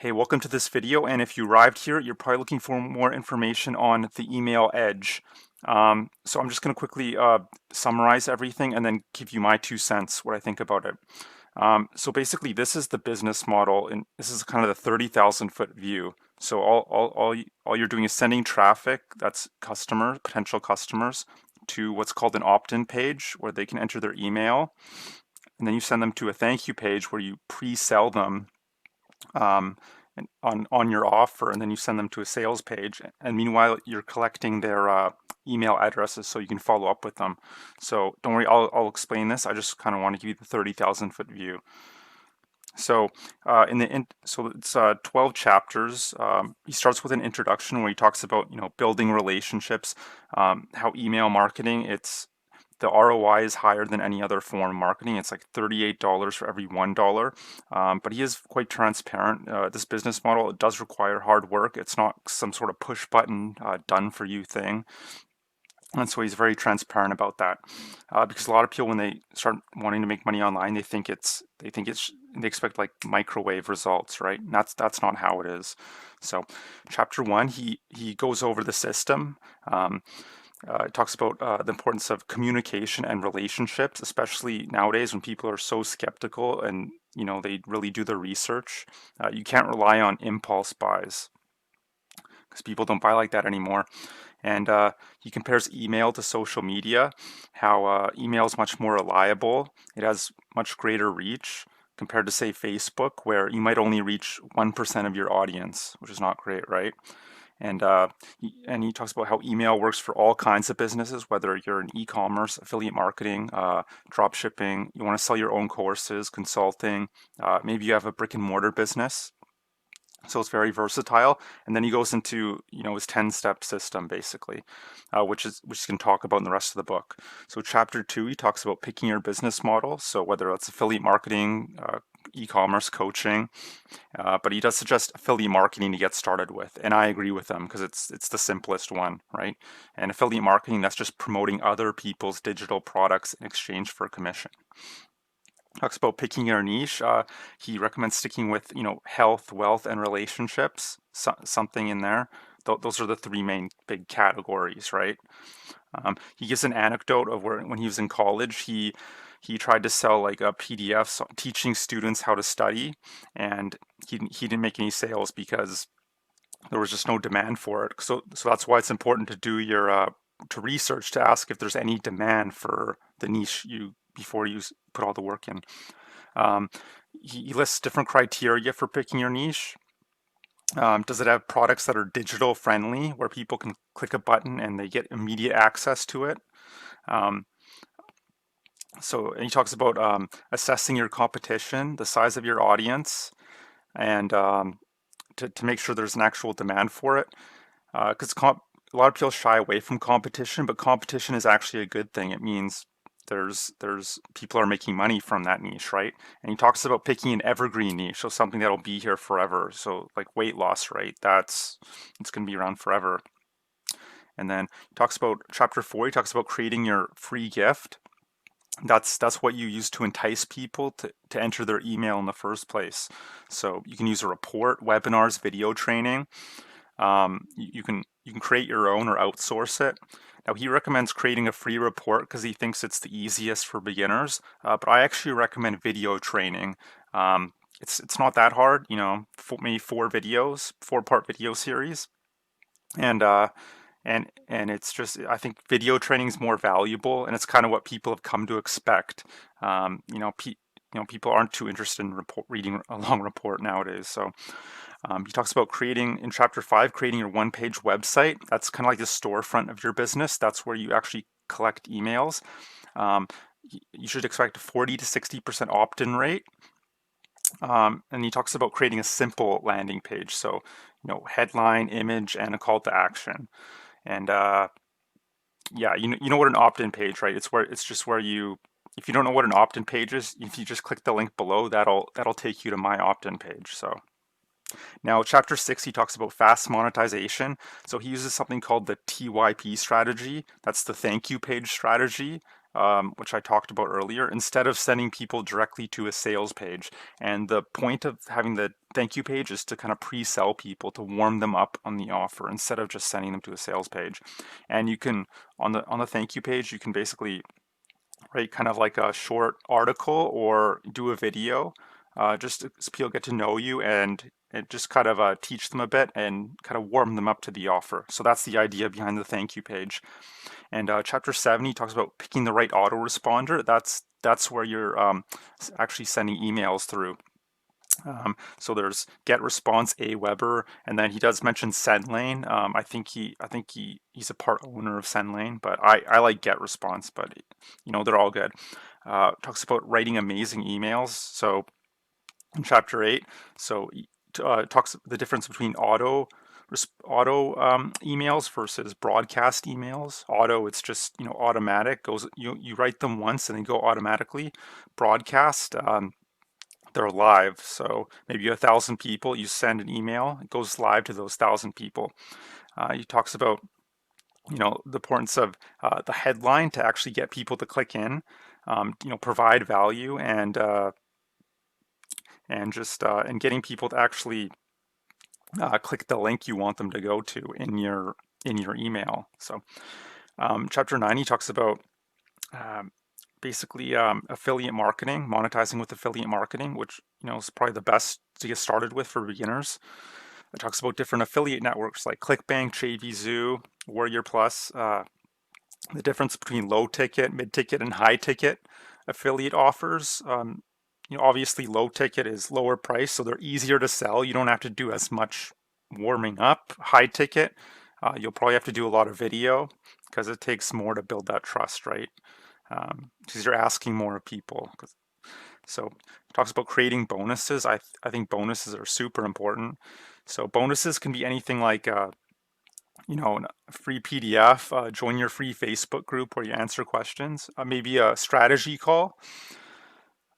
Hey, welcome to this video, and if you arrived here, you're probably looking for more information on the email edge. So I'm just going to quickly summarize everything and then give you my 2 cents, what I think about it. So basically, this is the business model, and this is kind of the 30,000-foot view. So all you're doing is sending traffic, that's customers, potential customers, to what's called an opt-in page where they can enter their email, and then you send them to a thank you page where you pre-sell them um, on your offer, and then you send them to a sales page. And meanwhile, you're collecting their email addresses so you can follow up with them. So don't worry, I'll explain this. I just kind of want to give you the 30,000-foot view. So so it's 12 chapters. He starts with an introduction where he talks about building relationships, how email marketing the ROI is higher than any other form of marketing. It's like $38 for every $1. But he is quite transparent. This business model, it does require hard work. It's not some sort of push button done for you thing. And so he's very transparent about that, because a lot of people, when they start wanting to make money online, they expect like microwave results, right? And that's not how it is. So, chapter one, he goes over the system. It talks about the importance of communication and relationships, especially nowadays when people are so skeptical and they really do the research. You can't rely on impulse buys because people don't buy like that anymore. And he compares email to social media, how email is much more reliable. It has much greater reach compared to, say, Facebook, where you might only reach 1% of your audience, which is not great, right? And he talks about how email works for all kinds of businesses, whether you're in e-commerce, affiliate marketing, drop shipping, you want to sell your own courses, consulting, maybe you have a brick and mortar business. So it's very versatile. And then he goes into his 10-step system basically, which he's going to talk about in the rest of the book. So chapter two, he talks about picking your business model. So whether that's affiliate marketing, e-commerce, coaching, but he does suggest affiliate marketing to get started with, and I agree with him because it's the simplest one, right? And affiliate marketing, that's just promoting other people's digital products in exchange for a commission. Talks about picking your niche. He recommends sticking with health, wealth, and relationships. Something in there. Those are the three main big categories, right? He gives an anecdote of where when he was in college, he tried to sell like a PDF teaching students how to study, and he didn't make any sales because there was just no demand for it. So that's why it's important to do your to research, to ask if there's any demand for the niche before you put all the work in. Um, he lists different criteria for picking your niche. Does it have products that are digital friendly, where people can click a button and they get immediate access to it? Um, and he talks about assessing your competition, the size of your audience, and to make sure there's an actual demand for it. Because a lot of people shy away from competition, but competition is actually a good thing. It means there's people are making money from that niche, right? And he talks about picking an evergreen niche, so something that'll be here forever. So like weight loss, right? It's going to be around forever. And then he talks about chapter four. He talks about creating your free gift. That's what you use to entice people to enter their email in the first place. So you can use a report, webinars, video training. You can create your own or outsource it. Now he recommends creating a free report because he thinks it's the easiest for beginners. But I actually recommend video training. It's not that hard, maybe 4-part video series, and it's just, I think video training is more valuable, and it's kind of what people have come to expect. People aren't too interested in reading a long report nowadays. So he talks about in chapter five, creating your one-page website. That's kind of like the storefront of your business. That's where you actually collect emails. Um, you should expect a 40 to 60% opt-in rate. And he talks about creating a simple landing page. So, headline, image, and a call to action. And yeah, you know what an opt-in page, right? It's just where if you don't know what an opt-in page is, if you just click the link below, that'll take you to my opt-in page. So now chapter six, he talks about fast monetization. So he uses something called the TYP strategy. That's the thank you page strategy. which I talked about earlier, instead of sending people directly to a sales page. And the point of having the thank you page is to kind of pre-sell people, to warm them up on the offer instead of just sending them to a sales page. And you can, on the thank you page, you can basically write kind of like a short article or do a video, just so people get to know you and just kind of teach them a bit and kind of warm them up to the offer. So that's the idea behind the thank you page. And chapter 70 talks about picking the right autoresponder. That's where you're actually sending emails through. So there's GetResponse, Aweber, and then he does mention SendLane. He's a part owner of SendLane, but I like GetResponse, but they're all good. Talks about writing amazing emails. So in chapter 8, so talks the difference between auto emails versus broadcast emails. Auto, it's just automatic, goes you write them once and they go automatically. Broadcast, they're live. So maybe 1,000 people, you send an email, it goes live to those 1,000 people. He talks about the importance of the headline to actually get people to click in, provide value, and getting people to actually click the link you want them to go to in your email. So chapter 9, he talks about basically affiliate marketing, monetizing with affiliate marketing, which is probably the best to get started with for beginners. It talks about different affiliate networks like ClickBank, JVZoo, Warrior Plus, the difference between low ticket, mid ticket, and high ticket affiliate offers. Obviously low ticket is lower price, so they're easier to sell. You don't have to do as much warming up. High ticket, you'll probably have to do a lot of video because it takes more to build that trust, right? Because you're asking more of people. So it talks about creating bonuses. I think bonuses are super important. So bonuses can be anything like a free PDF, join your free Facebook group where you answer questions, maybe a strategy call,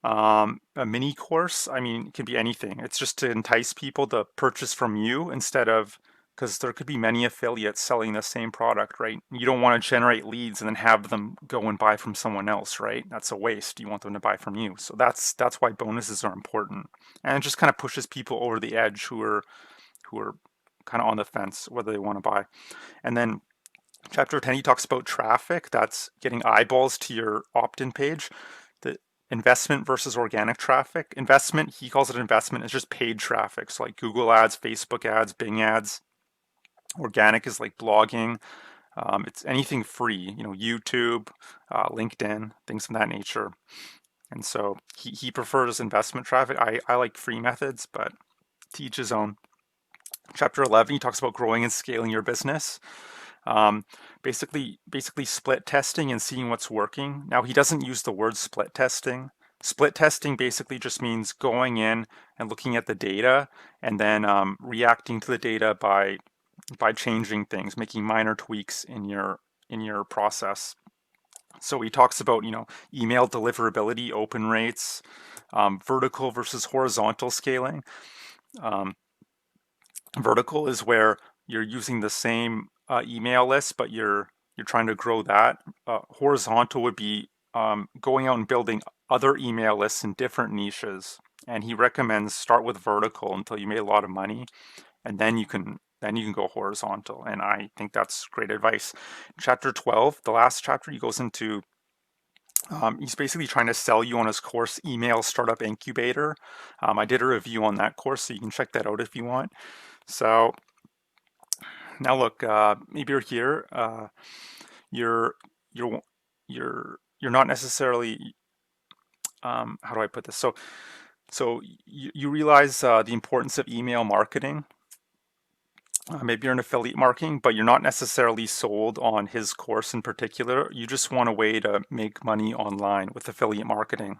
a mini course. I mean, it can be anything. It's just to entice people to purchase from you instead of, because there could be many affiliates selling the same product, right? You don't want to generate leads and then have them go and buy from someone else, right? That's a waste. You want them to buy from you. So that's why bonuses are important. And it just kind of pushes people over the edge who are kind of on the fence whether they want to buy. And then chapter 10, he talks about traffic. That's getting eyeballs to your opt-in page. The investment versus organic traffic. Investment, he calls it investment, is just paid traffic. So like Google ads, Facebook ads, Bing ads. Organic is like blogging. It's anything free, YouTube, LinkedIn, things of that nature. And so he prefers investment traffic. I like free methods, but to each his own. Chapter 11, he talks about growing and scaling your business. Basically split testing and seeing what's working. Now, he doesn't use the word split testing. Split testing basically just means going in and looking at the data and then reacting to the data by changing things, making minor tweaks in your process. So he talks about email deliverability, open rates, vertical versus horizontal scaling. Vertical is where you're using the same email list, but you're trying to grow that. Horizontal would be going out and building other email lists in different niches. And he recommends start with vertical until you made a lot of money, and then you can go horizontal. And I think that's great advice. Chapter 12, the last chapter, he goes into he's basically trying to sell you on his course, Email Startup Incubator. I did a review on that course, so you can check that out if you want. So now look, maybe you're here. You're you're you're not necessarily. How do I put this? So you realize the importance of email marketing. Maybe you're in affiliate marketing, but you're not necessarily sold on his course in particular. You just want a way to make money online with affiliate marketing.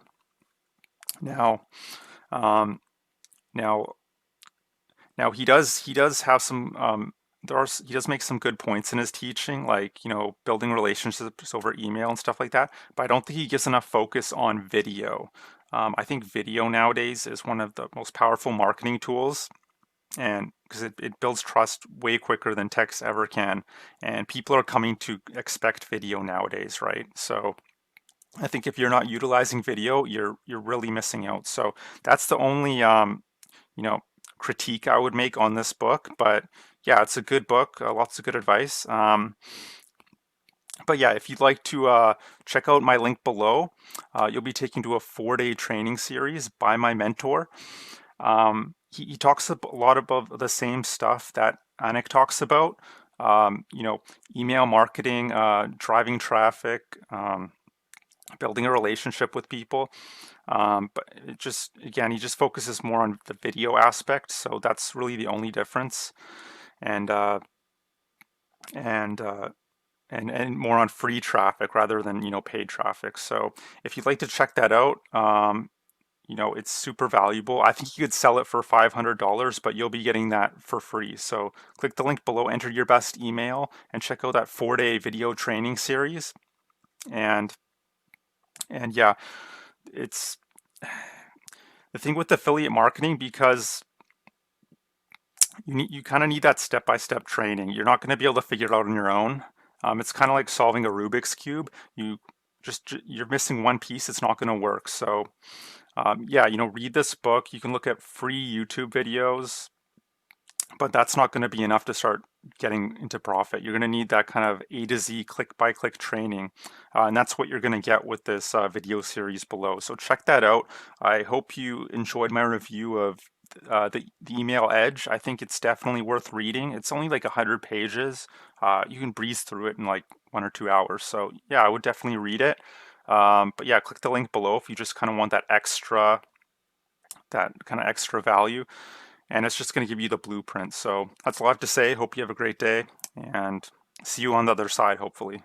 Now, um, now Now he does have some he does make some good points in his teaching, like building relationships over email and stuff like that. But I don't think he gives enough focus on video. I think video nowadays is one of the most powerful marketing tools, and because it builds trust way quicker than text ever can, and people are coming to expect video nowadays, right? So I think if you're not utilizing video, you're really missing out. So that's the only you know, critique I would make on this book. But yeah, it's a good book, lots of good advice. But yeah, if you'd like to check out my link below, you'll be taken to a 4-day training series by my mentor. He talks a lot about the same stuff that Anik talks about. You know, email marketing, driving traffic, building a relationship with people. But it just, again, he just focuses more on the video aspect. So that's really the only difference. And, uh, and, uh, and more on free traffic rather than, you know, paid traffic. So if you'd like to check that out, you know, it's super valuable. I think you could sell it for $500, but you'll be getting that for free. So click the link below, enter your best email, and check out that 4-day video training series. And yeah, it's the thing with affiliate marketing, because you kind of need that step-by-step training. You're not going to be able to figure it out on your own. It's kind of like solving a Rubik's cube. You're missing one piece. It's not going to work. So yeah, you know, read this book. You can look at free YouTube videos, but that's not going to be enough to start getting into profit. You're going to need that kind of A to Z click by click training. And that's what you're going to get with this video series below. So check that out. I hope you enjoyed my review of the Email Edge. I think it's definitely worth reading. It's only like 100 pages. You can breeze through it in like 1 or 2 hours. So yeah, I would definitely read it. But yeah, click the link below if you just kind of want that kind of extra value, and it's just going to give you the blueprint. So that's all I have to say. Hope you have a great day, and see you on the other side, hopefully. Bye.